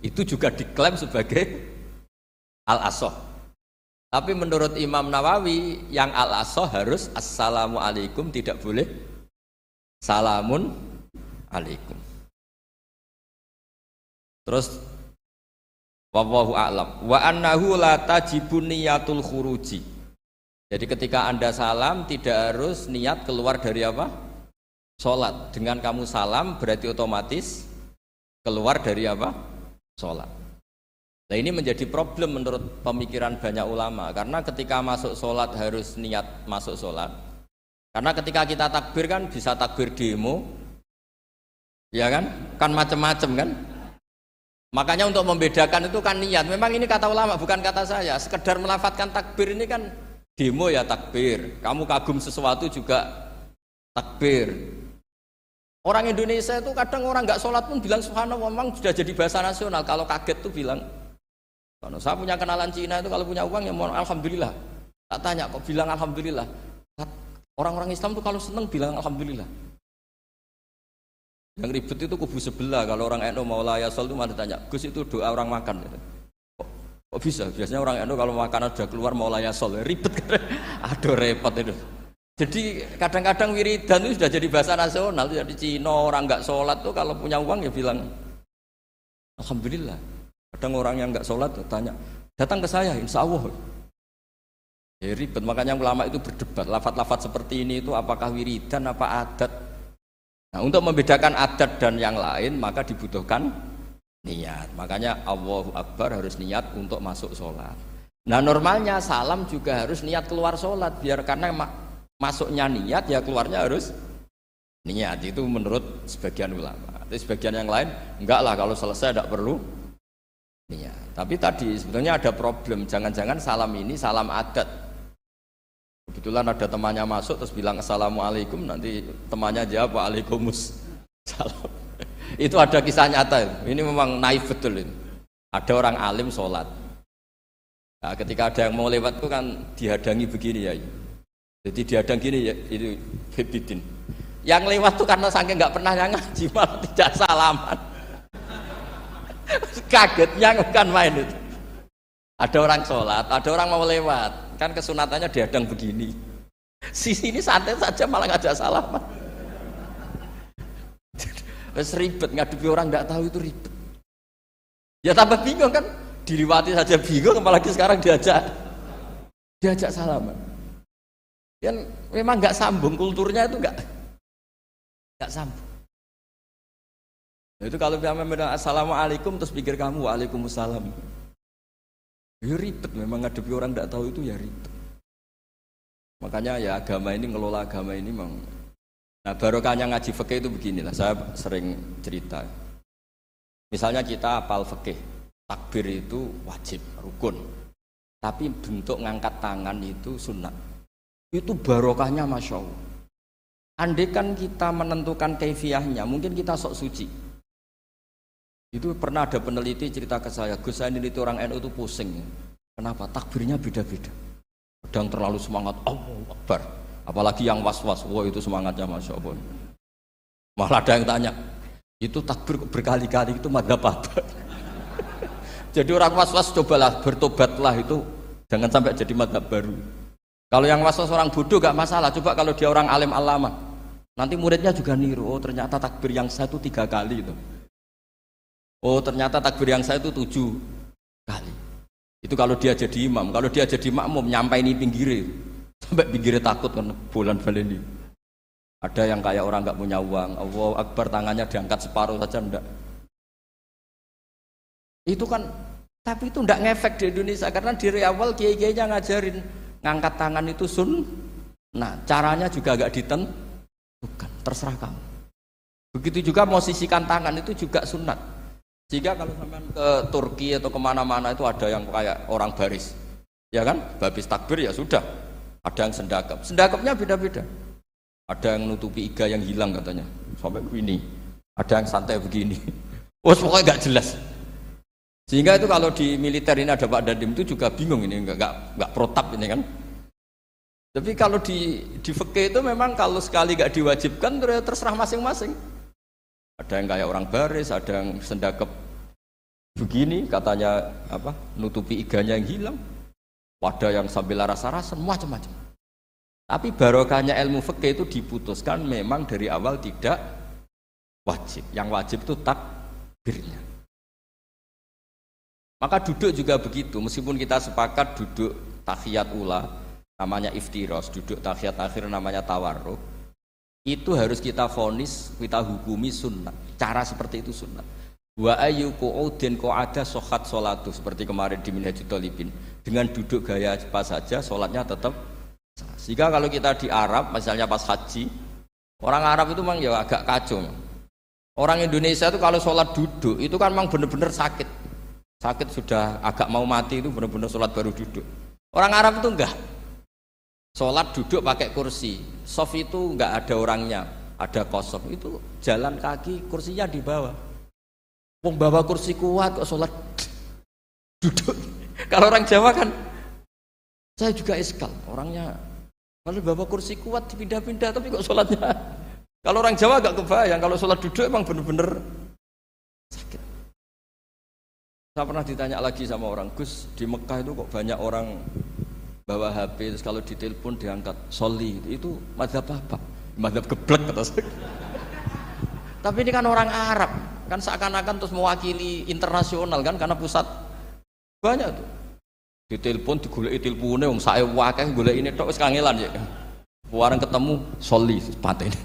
Itu juga diklaim sebagai al asoh. Tapi menurut Imam Nawawi yang al asoh harus assalamu alaikum, tidak boleh salamun alaikum. Terus wallahu a'lam wa annahu la tajibun niyatul khuruji. Jadi ketika Anda salam tidak harus niat keluar dari apa? Salat. Dengan kamu salam berarti otomatis keluar dari apa? Salat. Nah ini menjadi problem menurut pemikiran banyak ulama karena ketika masuk salat harus niat masuk salat. Karena ketika kita takbir kan bisa takbir demo. Ya kan? Kan macam-macam kan? Makanya untuk membedakan itu kan niat. Memang ini kata ulama bukan kata saya. Sekedar melafadzkan takbir ini kan demo ya takbir. Kamu kagum sesuatu juga takbir. Orang Indonesia itu kadang orang nggak sholat pun bilang subhanallah, memang sudah jadi bahasa nasional. Kalau kaget tuh bilang Karena saya punya kenalan Cina itu kalau punya uang ya mohon alhamdulillah. Tak tanya kok bilang alhamdulillah. Orang-orang Islam tuh kalau seneng bilang alhamdulillah. Yang ribet itu kubu sebelah. Kalau orang NU mau layasol itu mana tanya, Gus itu doa orang makan. Gitu. Kok bisa? Biasanya orang NU kalau makanan sudah keluar mau layasol, ribet kan? Aduh repot itu. Jadi kadang-kadang wiridan itu sudah jadi bahasa nasional. Jadi Cina orang nggak sholat tuh kalau punya uang ya bilang alhamdulillah. Kadang orang yang nggak sholat tuh tanya, datang ke saya, insya Allah. Ya ribet, makanya ulama itu berdebat. Lafat-lafat seperti ini itu apakah wiridan apa adat? Nah, untuk membedakan adat dan yang lain maka dibutuhkan niat. Makanya Allahu Akbar harus niat untuk masuk sholat. Nah normalnya salam juga harus niat keluar sholat. Biar karena masuknya niat ya keluarnya harus niat. Itu menurut sebagian ulama. Tapi sebagian yang lain enggak lah, kalau selesai tidak perlu niat. Tapi tadi sebetulnya ada problem. Jangan-jangan salam ini salam adat. Kebetulan ada temannya masuk terus bilang assalamualaikum, nanti temannya jawab waalaikumsalam. Itu ada kisah nyata. Ini memang naif betul ini. Ada orang alim sholat. Nah, ketika ada yang mau lewat itu kan dihadangi begini ya. Jadi dihadang gini ya, itu bidin. Yang lewat tuh karena saking nggak pernah ngaji malah tidak salaman. Kagetnya bukan main itu. Ada orang sholat, ada orang mau lewat. Kan kesunatannya dihadang begini. Sisi ini santai saja malah ngajak salaman. Terus ribet, ngadepi orang nggak tahu itu ribet. Ya tambah bingung kan, diliwati saja bingung, apalagi sekarang diajak salaman. Kan memang nggak sambung, kulturnya itu nggak sambung. Itu kalau bilang assalamualaikum terus pikir kamu waalaikumsalam. Ya ribet, memang ngadepi orang nggak tahu itu ya ribet. Makanya ya agama ini, ngelola agama ini memang. Nah barokahnya ngaji fikih itu beginilah, saya sering cerita. Misalnya kita hafal fikih, takbir itu wajib, rukun. Tapi bentuk ngangkat tangan itu sunnah. Itu barokahnya Masya Allah. Andai kan kita menentukan kaifiyahnya, mungkin kita sok suci. Itu pernah ada peneliti cerita ke saya, Gus saya neliti orang NU itu pusing. Kenapa? Takbirnya beda-beda. Kadang terlalu semangat, Allahu Akbar. Apalagi yang was-was, wah itu semangatnya Masya Allah. Malah ada yang tanya, itu takbir berkali-kali itu madzhab apa? Jadi orang was-was cobalah, bertobatlah itu, jangan sampai jadi madzhab baru. Kalau yang was-was orang bodoh gak masalah, coba kalau dia orang alim alama, nanti muridnya juga niru, oh ternyata takbir yang saya itu 3 kali itu. Oh ternyata takbir yang saya itu 7 kali. Itu kalau dia jadi imam. Kalau dia jadi makmum nyampai ini pinggirnya, sampai pinggirnya takut kan bulan baleni. Ada yang kayak orang nggak punya uang, Allahu Akbar tangannya diangkat separuh saja enggak. Itu kan, tapi itu enggak ngefek di Indonesia karena dari awal kiai-kiainya ngajarin ngangkat tangan itu nah caranya juga agak ditentukan, terserah kamu. Begitu juga posisikan tangan itu juga sunat. Jika kalau sampai ke Turki atau kemana-mana itu ada yang kayak orang baris, ya kan? Habis takbir ya sudah. Ada yang sendakapnya beda-beda. Ada yang nutupi iga yang hilang katanya, sampai begini. Ada yang santai begini. Oh pokoknya nggak jelas. Sehingga itu kalau di militer ini ada Pak Dandim itu juga bingung ini nggak protap ini kan. Tapi kalau di fikih itu memang kalau sekali nggak diwajibkan terserah masing-masing. Ada yang kayak orang baris, ada yang sendakep begini, katanya apa? Nutupi iganya yang hilang. Ada yang sambil rasa-rasa, macam-macam. Tapi barokahnya ilmu fikih itu diputuskan memang dari awal tidak wajib. Yang wajib itu takbirnya. Maka duduk juga begitu, meskipun kita sepakat duduk tahiyat ula namanya iftiros, duduk tahiyat akhir namanya tawarruk, itu harus kita vonis, kita hukumi sunnah. Cara seperti itu sunnah. Wa ayyu qu'udin qa'ada sohat sholatu, seperti kemarin di Minhajul Thalibin. Dengan duduk gaya apa saja sholatnya tetap. Jika kalau kita di Arab, misalnya pas haji, orang Arab itu memang ya agak kacau. Orang Indonesia itu kalau sholat duduk itu kan memang benar-benar sakit. Sakit sudah agak mau mati itu benar-benar sholat baru duduk. Orang Arab itu enggak. Sholat duduk pakai kursi. Sof itu enggak ada orangnya, ada kosong. Itu jalan kaki, kursinya di bawah. Wong bawa kursi kuat kok sholat. duduk. Kalau orang Jawa kan, saya juga iskal, orangnya kalau bawa kursi kuat dipindah-pindah tapi kok sholatnya. Kalau orang Jawa agak kebayang, kalau sholat duduk emang bener-bener sakit. Saya pernah ditanya lagi sama orang, Gus, di Mekah itu kok banyak orang bawa HP, terus kalau ditelepon diangkat soli, itu mazhab apa? Mazhab geblek kata saya. Tapi ini kan orang Arab, kan seakan-akan terus mewakili internasional kan, karena pusat banyak tuh. Ditelepon digoleki telepone wong sae wakeh golek ini tok wis kangelan ya. Warang ketemu soli patene.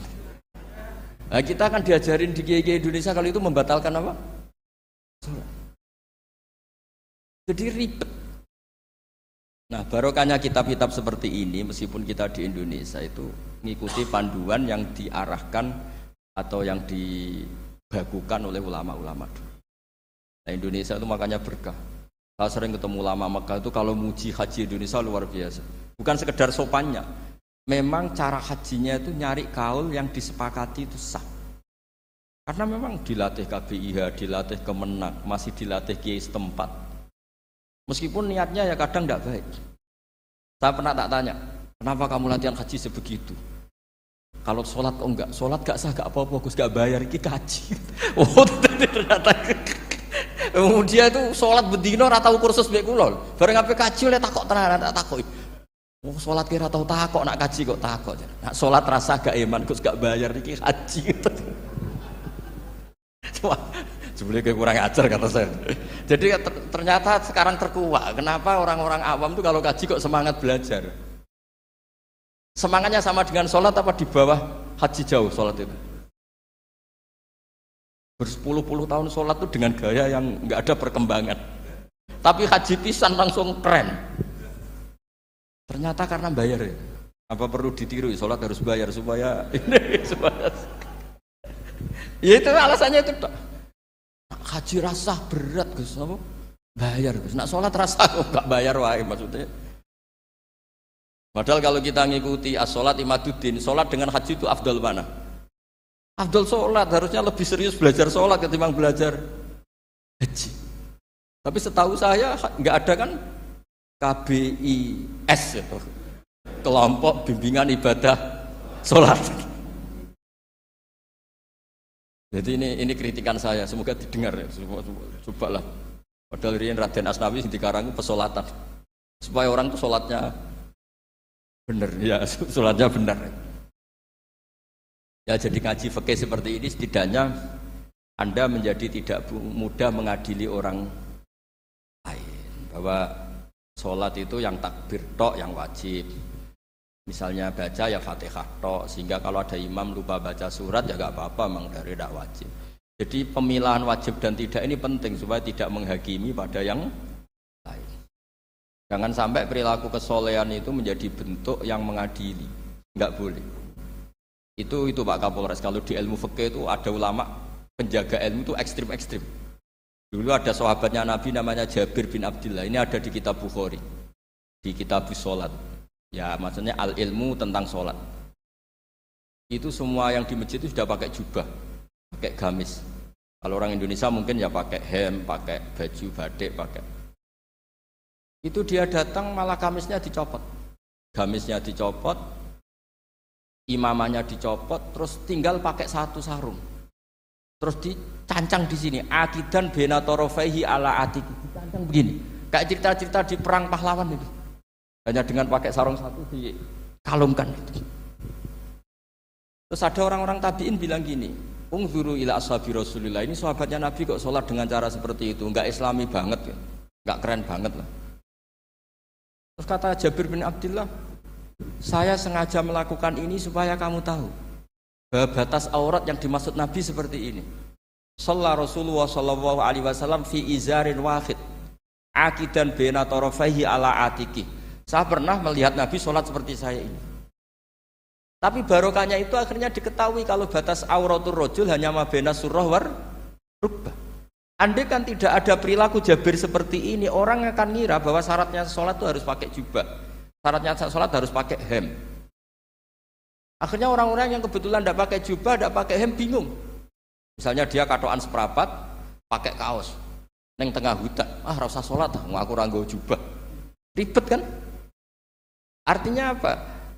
Nah, kita akan diajarin di kiai-kiai Indonesia kalau itu membatalkan apa? Salat. Jadi ribet. Nah, barokahnya kitab-kitab seperti ini, meskipun kita di Indonesia itu mengikuti panduan yang diarahkan atau yang dibagukan oleh ulama-ulama. Nah, Indonesia itu makanya berkah. Saya sering ketemu ulama Mekah itu kalau muji haji Indonesia luar biasa. Bukan sekedar sopannya, memang cara hajinya itu nyari kaul yang disepakati itu sah. Karena memang dilatih KBIH, dilatih Kemenak, masih dilatih kiai setempat. Meskipun niatnya ya kadang tidak baik. Saya pernah tak tanya, kenapa kamu latihan haji sebegitu? Kalau sholat kok enggak? Sholat gak sah, gak apa-apa, Gus gak bayar, ini kaji. Oh ternyata dia itu sholat bedino ratau kursus baik kulol. Bareng apa kaji oleh takok tenan, tak takok. Oh sholat kira tahu takok, nak kaji kok takok. Nak sholat rasa gak iman, Gus gak bayar, ini kaji. Wah, sebenarnya kayak kurang ajar kata saya. Jadi ternyata sekarang terkuak. Kenapa orang-orang awam tuh kalau kaji kok semangat belajar? Semangatnya sama dengan sholat apa di bawah haji jauh sholat itu? Berpuluh-puluh tahun sholat itu dengan gaya yang nggak ada perkembangan. Tapi haji pisan langsung keren. Ternyata karena bayar ya. Apa perlu ditiru? Sholat harus bayar supaya ini supaya. Ya itu alasannya itu. Haji rasa berat Gus, apa? Bayar Gus. Nak sholat rasa kok nggak bayar wae maksudnya. Padahal kalau kita ngikuti as-sholat imaduddin, sholat dengan haji itu afdal mana? Afdal sholat, harusnya lebih serius belajar sholat ketimbang belajar haji. Tapi setahu saya nggak ada kan KBIS itu, kelompok bimbingan ibadah sholat. Jadi ini kritikan saya, semoga didengar ya, cobalah. Padahal Rian Raden Asnawi di Karang pesolatan, supaya orang itu sholatnya benar, ya sholatnya benar. Ya jadi ngaji fikih seperti ini setidaknya Anda menjadi tidak mudah mengadili orang lain. Bahwa sholat itu yang takbir tok yang wajib. Misalnya baca ya Fatihah tok, sehingga kalau ada imam lupa baca surat ya gak apa-apa, memang dari tidak wajib. Jadi pemilahan wajib dan tidak ini penting supaya tidak menghakimi pada yang lain. Jangan sampai perilaku kesolehan itu menjadi bentuk yang mengadili, nggak boleh. Itu Pak Kapolres. Kalau di ilmu fikih itu ada ulama penjaga ilmu itu ekstrim-ekstrim. Dulu ada sahabatnya Nabi namanya Jabir bin Abdillah. Ini ada di kitab Bukhari, di kitab sholat. Ya maksudnya al ilmu tentang sholat. Itu semua yang di masjid itu sudah pakai jubah, pakai gamis. Kalau orang Indonesia mungkin ya pakai hem, pakai baju batik, pakai. Itu dia datang malah gamisnya dicopot, gamisnya dicopot, imamannya dicopot, terus tinggal pakai satu sarung, terus dicancang di sini, akidan benatorofaihi ala atik, dicancang begini, kayak cerita-cerita di perang pahlawan itu, hanya dengan pakai sarung satu dikalungkan gitu. Terus ada orang-orang tabiin bilang gini, ungzuru ila ashabi Rasulillah, ini sahabatnya Nabi kok sholat dengan cara seperti itu, nggak islami banget ya, nggak keren banget lah. Terus kata Jabir bin Abdillah, saya sengaja melakukan ini supaya kamu tahu bahwa batas aurat yang dimaksud Nabi seperti ini. Shalla Rasulullah sallallahu alaihi wasallam fi izarin wahid akidan baina tarafaihi ala atiki. Saya pernah melihat Nabi sholat seperti saya ini. Tapi barokahnya itu akhirnya diketahui kalau batas auratul rajul hanya ma baina surrah war rukbah. Andai kan tidak ada perilaku Jabir seperti ini, orang akan ngira bahwa syaratnya sholat itu harus pakai jubah, syaratnya sholat harus pakai hem. Akhirnya orang-orang yang kebetulan tidak pakai jubah, tidak pakai hem bingung. Misalnya dia katoan seperapat, pakai kaos, neng tengah hutan. ora usah salat, aku ora nggo jubah. Ribet kan? Artinya apa?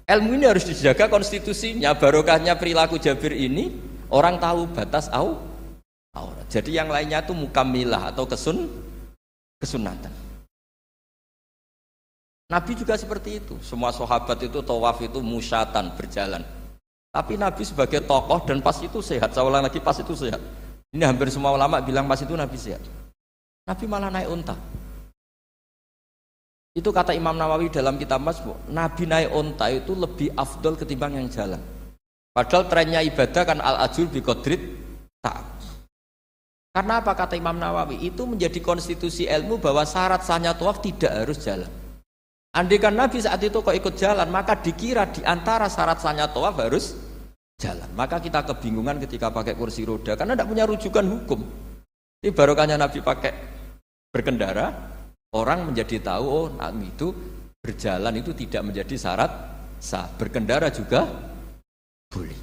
Ilmu ini harus dijaga konstitusinya, barokahnya perilaku Jabir ini orang tahu batas aurat. Jadi yang lainnya itu mukammilah atau kesunatan. Nabi juga seperti itu. Semua sahabat itu tawaf itu musyatan, berjalan. Tapi Nabi sebagai tokoh dan pas itu sehat. Saya ulang lagi, pas itu sehat. Ini hampir semua ulama bilang pas itu Nabi sehat. Nabi malah naik unta. Itu kata Imam Nawawi dalam kitab Masbu, Nabi naik unta itu lebih afdol ketimbang yang jalan. Padahal trennya ibadah kan al-ajur bi qadrit ta'ab. Karena apa kata Imam Nawawi? Itu menjadi konstitusi ilmu bahwa syarat sahnya tawaf tidak harus jalan. Andaikan Nabi saat itu kok ikut jalan, maka dikira di antara syarat sahnya tawaf harus jalan. Maka kita kebingungan ketika pakai kursi roda karena tidak punya rujukan hukum. Ini barokahnya Nabi pakai berkendara, orang menjadi tahu oh Nabi itu berjalan itu tidak menjadi syarat sah. Berkendara juga boleh.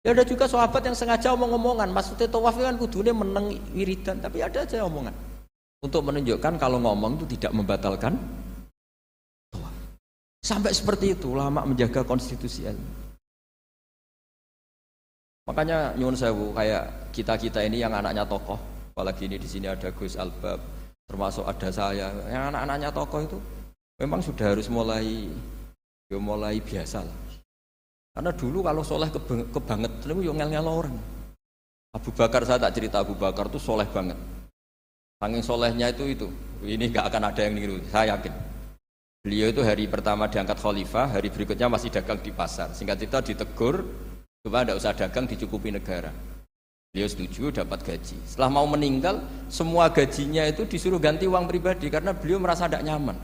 Ya ada juga sahabat yang sengaja omong-omongan, maksudnya tawaf kan kudune meneng wiridan, tapi ada aja omongan untuk menunjukkan kalau ngomong itu tidak membatalkan. Sampai seperti itu ulama menjaga konstitusi ilmu. Makanya nyuwun sewu kayak kita ini yang anaknya tokoh, apalagi ini di sini ada Gus Albab, termasuk ada saya, yang anak-anaknya tokoh itu memang sudah harus mulai biasa lah. Karena dulu kalau soleh kebanget, itu ngel-ngel orang. Abu Bakar, saya tak cerita Abu Bakar itu soleh banget. Saking solehnya itu ini nggak akan ada yang niru, saya yakin. Beliau itu hari pertama diangkat khalifah, hari berikutnya masih dagang di pasar. Singkat cerita ditegur, supaya tidak usah dagang, dicukupi negara. Beliau setuju, dapat gaji. Setelah mau meninggal, semua gajinya itu disuruh ganti uang pribadi karena beliau merasa tidak nyaman.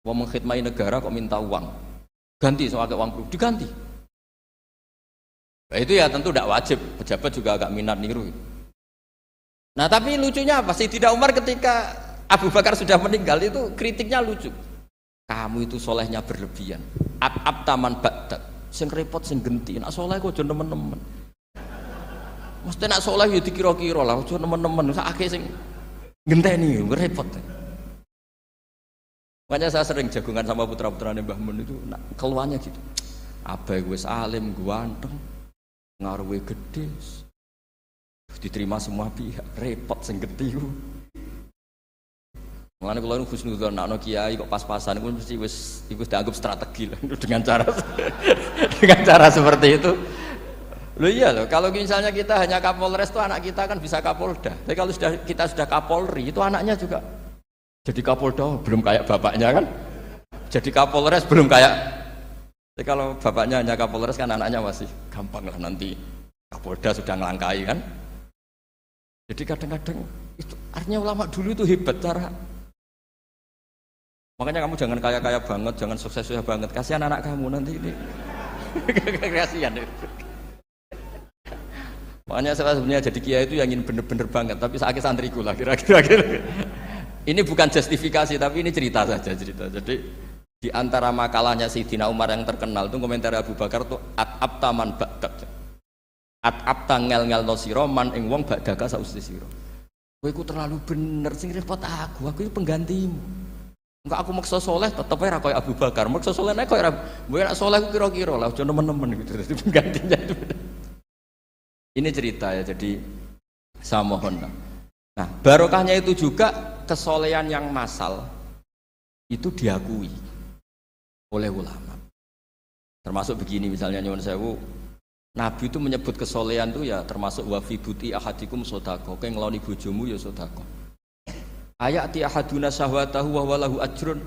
Mau mengkhidmati negara kok minta uang, ganti soal uang pribadi, diganti. Nah, itu ya tentu tidak wajib, pejabat juga agak minat niru. Nah tapi lucunya apa? Sayyidina Umar ketika Abu Bakar sudah meninggal itu kritiknya lucu. Kamu itu solehnya berlebihan. Ab taman badak, sing repot sing genti. Nak soleh kok aja nemen-nemen. Mesti nak soleh ya dikira-kira lah, aja nemen-nemen. Sakake sing ngenteni repot. Makanya saya sering jagungan sama putra-putrane Mbah Mun itu keluarnya gitu. Abai wis alim, ganteng, ngaruhe gede. Diterima semua pihak, repot sing genti ku. Mengenai kalau husnudzon, nak kiai kok pas-pasan, itu mesti ikut dianggap strategi lah dengan cara seperti itu. Loh iya loh, kalau misalnya kita hanya Kapolres itu anak kita kan bisa Kapolda. Tapi kalau kita sudah Kapolri itu anaknya juga jadi Kapolda, belum kayak bapaknya kan. Jadi Kapolres belum kayak. Tapi kalau bapaknya hanya Kapolres kan anaknya masih gampang lah nanti Kapolda sudah ngelangkai kan. Jadi kadang-kadang itu artinya ulama dulu itu hebat cara. Makanya kamu jangan kaya-kaya banget, jangan sukses-sukses banget. Kasihan anak kamu nanti ini. Kasihan. Makanya saya sebenarnya jadi kiai itu yang ingin bener-bener banget, tapi sakit santriku lah kira-kira. Ini bukan justifikasi, tapi ini cerita saja cerita. Jadi di antara makalahnya Sayyidina Umar yang terkenal itu komentar Abu Bakar itu at-ab taman ba'dak. At-ab tangel-ngel no siro man ing wong ba'daka sausti siro. Kowe iku terlalu bener sing repot aku itu penggantimu. Enggak aku maksa soleh tetep ora koyo Abu Bakar. Maksa soleh nek koyo gue nak soleh kira-kira lah aja nemen-nemen gitu. Itu penggantinya itu. Ini cerita ya, jadi saya mohon. Nah, barokahnya itu juga kesolehan yang massal itu diakui oleh ulama. Termasuk begini misalnya nyuwun sewu, Nabi itu menyebut kesolehan itu ya termasuk wa fi buti ahadikum sedekah. Kowe ngeloni bojomu ya sedekah. Ayati ahaduna syahwatahu wa walahu ajrun.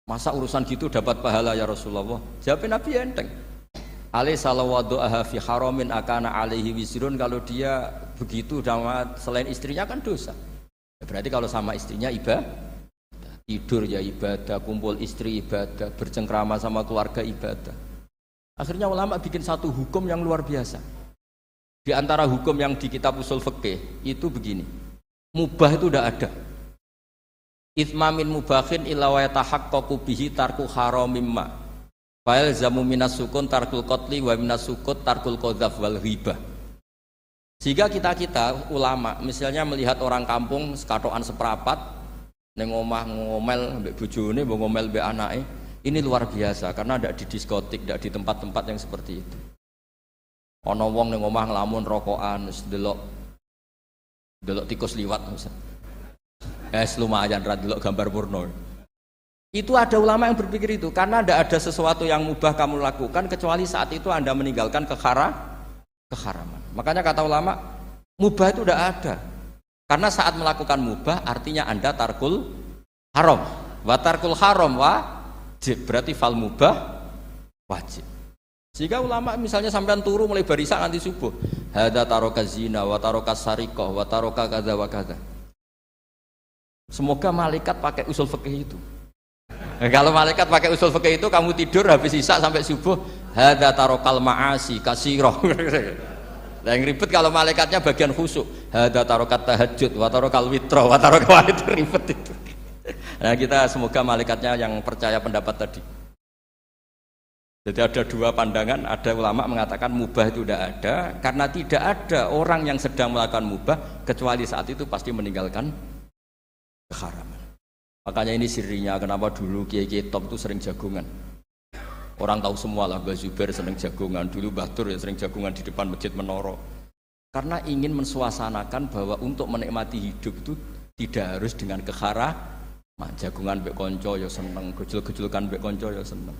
Masa urusan gitu dapat pahala ya Rasulullah? Jawab Nabi enteng. Ali salawadu'aha fi haramin akana alaihi wisrun. Kalau dia begitu sama selain istrinya kan dosa. Berarti kalau sama istrinya ibadah, tidur ya ibadah, kumpul istri ibadah, bercengkrama sama keluarga ibadah. Akhirnya ulama bikin satu hukum yang luar biasa. Di antara hukum yang di kitab usul fikih itu begini. Mubah itu tidak ada. Itsmamin mubahin illa wa yatahaqqaqu bihi tarku haramim ma. Fa'il zamu minas sukun tarkul qatli wa minas sukut tarkul qadzaf wal ghibah. Sehingga kita ulama misalnya melihat orang kampung sekatokan seperapat Neng omah ngomel mbek bojone, mbok ngomel mbek anake. Ini luar biasa karena tidak di diskotik, tidak di tempat-tempat yang seperti itu. Ana wong neng omah nglamun rokokan, wis delok tikus liwat misal. Lumayan ra delok gambar porno. Itu ada ulama yang berpikir itu karena tidak ada sesuatu yang mubah kamu lakukan kecuali saat itu Anda meninggalkan keharaman. Makanya kata ulama, mubah itu tidak ada. Karena saat melakukan mubah artinya Anda tarkul haram. Wa tarkul haram wajib, berarti fal mubah wajib. Sehingga ulama misalnya sampean turu mulai barisan nanti subuh, hadza taraka zina wa taraka sariqah wa taraka kadza wa kadza. Semoga malaikat pakai usul fikih itu. Kalau malaikat pakai usul fikih itu, kamu tidur habis isya sampai subuh, hadza tarakal ma'asi kasirah. Nah, yang ribet kalau malaikatnya bagian khusuk, hadza tarakat tahajud wa tarakal witra wa tarakal itu ribet itu. Nah, kita semoga malaikatnya yang percaya pendapat tadi. Jadi ada dua pandangan, ada ulama mengatakan mubah itu tidak ada karena tidak ada orang yang sedang melakukan mubah kecuali saat itu pasti meninggalkan keharaman. Makanya ini sirinya kenapa dulu kiai-kiai top itu sering jagungan. Orang tahu semua lah, Mbah Zubair sering jagungan, dulu Mbah Tur ya sering jagungan di depan masjid Menoro. Karena ingin mensuasanakan bahwa untuk menikmati hidup itu tidak harus dengan keharaman. Jagungan mbek konco ya seneng, gejul-gejulkan mbek konco ya seneng.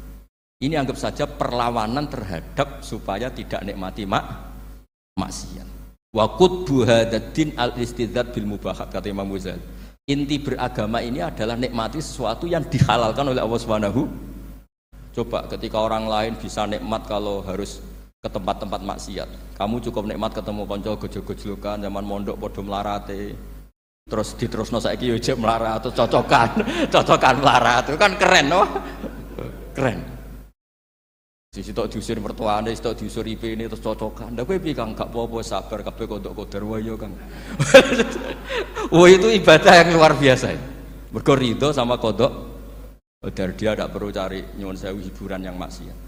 Ini anggap saja perlawanan terhadap supaya tidak nikmati maksiat. Wa qutbu hadaddin al-istidzad bil mubahat, kata Imam Ghazali. Inti beragama ini adalah nikmati sesuatu yang dihalalkan oleh Allah Subhanahu. Coba ketika orang lain bisa nikmat kalau harus ke tempat-tempat maksiat, kamu cukup nikmat ketemu konco gojol-gojolokan zaman mondok podo melarate, terus diterusno saiki yo jek melarat atau cocokan melarat, itu kan keren loh. Keren. Sitok diusir mertuane, sitok diusir IP ini terus cocokan. Ndak kowe piye Kang, gak apa-apa sabar kabeh kodok-kodar wae Kang. Itu ibadah yang luar biasa. Mergo ridho sama kodok. Kodar dia tidak perlu cari nyuwun sewu hiburan yang maksiat.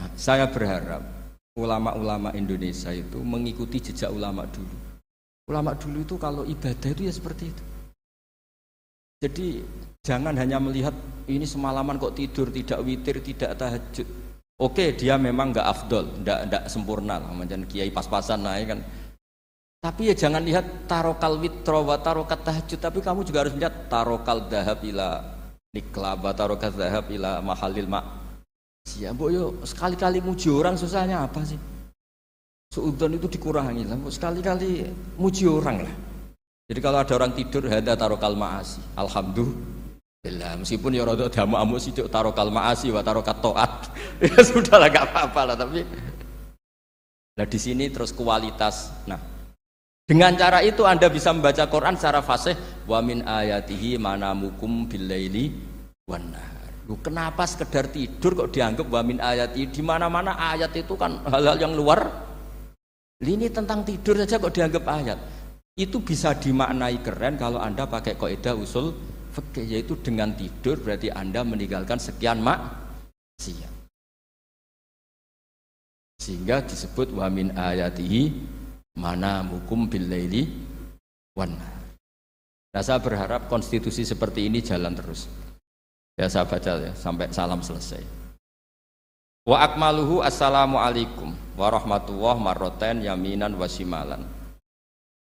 Nah, saya berharap ulama-ulama Indonesia itu mengikuti jejak ulama dulu. Ulama dulu itu kalau ibadah itu ya seperti itu. Jadi jangan hanya melihat ini semalaman kok tidur, tidak witir, tidak tahajud. Oke, dia memang nggak afdol, nggak sempurna lah, macam kiai pas-pasan lah kan. Tapi ya jangan lihat tarokal witro wa tarokat tahajud, tapi kamu juga harus lihat tarokal dahab ila nikla wa tarokat dahab ila mahalil siapa yo sekali-kali muji orang susahnya apa sih? Suudzon itu dikurangi lah, sekali-kali muji orang lah. Jadi kalau ada orang tidur hadza tarokal ma'asi, alhamdulillah, meskipun ya rada damu-amu sithik tarokal ma'asi wa tarokat taat. Ya sudahlah enggak apa-apa lah, tapi nah di sini terus kualitas. Nah, dengan cara itu Anda bisa membaca Quran secara fasih, wa min ayatihi manamukum billaili wan nahar. Kenapa sekedar tidur kok dianggap wa min ayatihi? Di mana-mana ayat itu kan hal-hal yang luar. Ini tentang tidur saja kok dianggap ayat. Itu bisa dimaknai keren kalau Anda pakai kaidah usul fikih, yaitu dengan tidur berarti Anda meninggalkan sekian maksiat. Sehingga disebut wa min ayatihi manamukum billaili wan nahar. Nah, saya berharap konstitusi seperti ini jalan terus. Ya saya baca ya sampai salam selesai. Wa akmaluhu assalamualaikum warahmatullahi marroten yaminan wasimalan.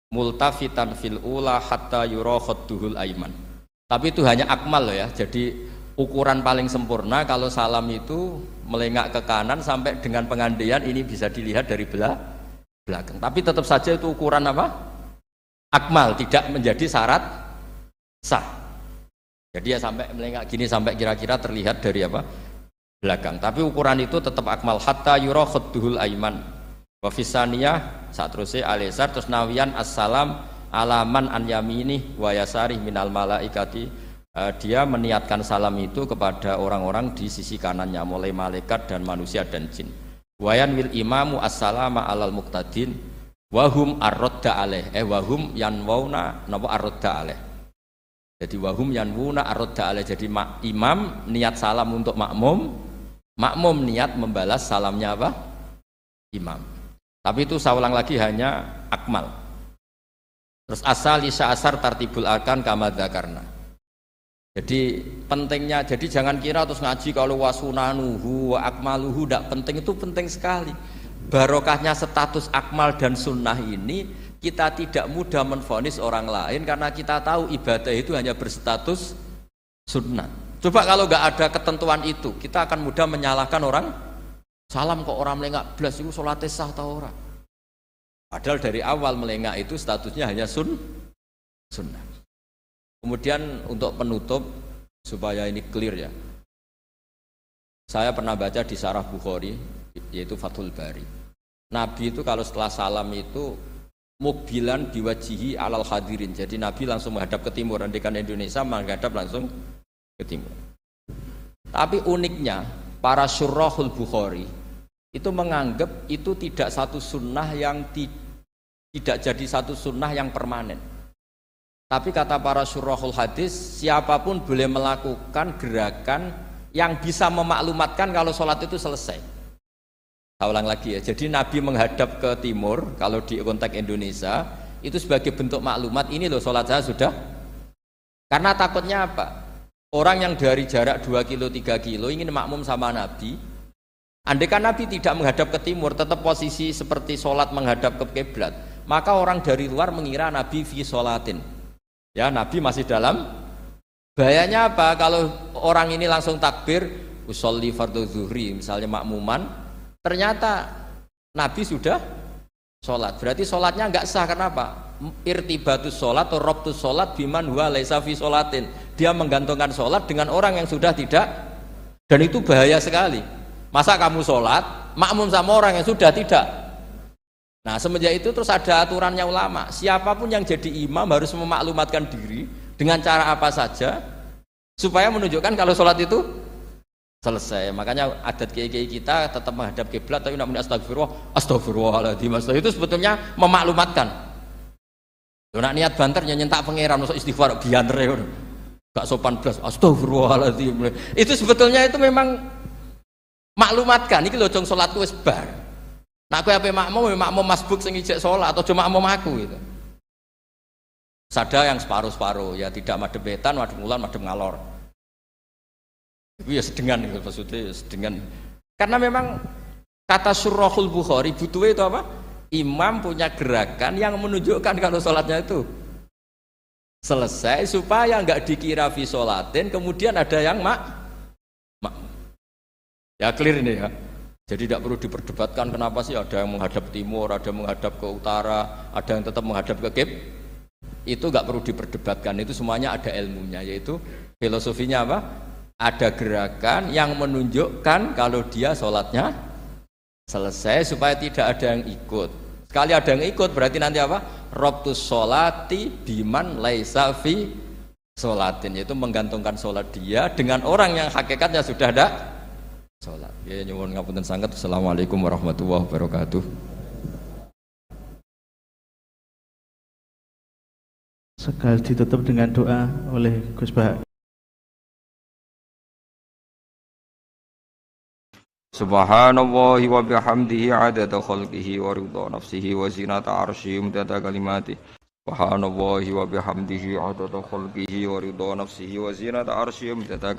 Multafitan fil ula hatta yura khadduhul aiman. Tapi itu hanya akmal loh ya. Jadi ukuran paling sempurna kalau salam itu melengak ke kanan sampai dengan pengandaian ini bisa dilihat dari belakang. Tapi tetap saja itu ukuran apa? Akmal, tidak menjadi syarat sah. Jadi ya sampai melengak gini sampai kira-kira terlihat dari apa? Belakang. Tapi ukuran itu tetap akmal hatta yura khadduhul aiman. Wa fisaniyah saat terusnya alisar terus nawian assalam alaman an yaminih wa yasarih minal malaikati. Dia meniatkan salam itu kepada orang-orang di sisi kanannya mulai malaikat dan manusia dan jin. Wayan wil imamu assalama alal muqtadin wahum arrodda aleh wahum yanwauna napa arrodda aleh. Jadi wahum yanwuna arrodda aleh. Jadi imam niat salam untuk makmum, makmum niat membalas salamnya apa? Imam. Tapi itu saya ulang lagi hanya akmal. Terus asal isya asar tartibul arkan kama dzakarna. Jadi pentingnya, jadi jangan kira terus ngaji kalau wasunanuhu wa akmaluhu, tidak penting, itu penting sekali. Barokahnya status akmal dan sunnah ini, kita tidak mudah menvonis orang lain karena kita tahu ibadah itu hanya berstatus sunnah. Coba kalau nggak ada ketentuan itu, kita akan mudah menyalahkan orang. Salam kok orang melengak blas itu sholatnya sah atau orang. Padahal dari awal melengak itu statusnya hanya sunnah. Kemudian untuk penutup supaya ini clear ya, saya pernah baca di Syarah Bukhari yaitu Fathul Bari. Nabi itu kalau setelah salam itu mukbilan biwajihi alal hadirin. Jadi Nabi langsung menghadap ke timur, andikan Indonesia menghadap langsung ke timur. Tapi uniknya para syurahul Bukhari itu menganggap itu tidak satu sunnah yang tidak jadi satu sunnah yang permanen. Tapi kata para syurahul hadis, siapapun boleh melakukan gerakan yang bisa memaklumatkan kalau sholat itu selesai. Saya ulang lagi ya, jadi Nabi menghadap ke timur, kalau di konteks Indonesia, itu sebagai bentuk maklumat, ini loh sholat saya sudah. Karena takutnya apa? Orang yang dari jarak 2 kilo, 3 kilo ingin makmum sama Nabi, andaikan Nabi tidak menghadap ke timur, tetap posisi seperti sholat menghadap ke kiblat, maka orang dari luar mengira Nabi fi sholatin. Ya, Nabi masih dalam. Bahayanya apa? Kalau orang ini langsung takbir usolli fardhu zuhri misalnya makmuman, ternyata Nabi sudah sholat, berarti sholatnya enggak sah. Kenapa? Irtibatus sholat atau robtus sholat biman huwa laisa fi sholatin. Dia menggantungkan sholat dengan orang yang sudah tidak, dan itu bahaya sekali. Masa kamu sholat makmum sama orang yang sudah tidak. Nah semenjak itu terus ada aturannya ulama, siapapun yang jadi imam harus memaklumatkan diri dengan cara apa saja supaya menunjukkan kalau sholat itu selesai. Makanya adat kiai-kiai kita tetap menghadap kiblat tapi tidak astagfirullah, astagfirullahaladzim, itu sebetulnya memaklumatkan. Nak niat banter nyentak pangeran masuk istighfar bianter ya, gak sopan belas, astagfirullahaladzim. Itu sebetulnya itu memang maklumatkan, ini loh jong sholatku wis bar. Nah aku apa makmum masbuk sing ijek sholat atau cuma makmum aku gitu. Sada yang separuh-separuh ya, tidak madhep wetan, madhep ngulon, madhep ngalor. Itu ya sedengan gitu maksudnya, sedengan. Karena memang kata Syurahul Bukhari butuh itu apa? Imam punya gerakan yang menunjukkan kalau sholatnya itu selesai supaya nggak dikira fi sholatin kemudian ada yang ya clear ini ya. Jadi tidak perlu diperdebatkan kenapa sih ada yang menghadap timur, ada yang menghadap ke utara, ada yang tetap menghadap ke kib. Itu nggak perlu diperdebatkan, itu semuanya ada ilmunya, yaitu filosofinya apa? Ada gerakan yang menunjukkan kalau dia sholatnya selesai supaya tidak ada yang ikut. Sekali ada yang ikut berarti nanti apa? Robtus sholati biman laisa fi sholatin, yaitu menggantungkan sholat dia dengan orang yang hakikatnya sudah ada sholat. Ya nyuwun ngapunten sanget. Assalamualaikum warahmatullahi wabarakatuh. Sekali ditutup dengan doa oleh Gus Bah. Subhanallahi wa bihamdihi adada khalqihi wa ridha nafsihi wa zinata arsyihi mudada kalimati. Subhanallahi wa bihamdihi adada khalqihi wa ridha nafsihi wa zinata arsyihi mudada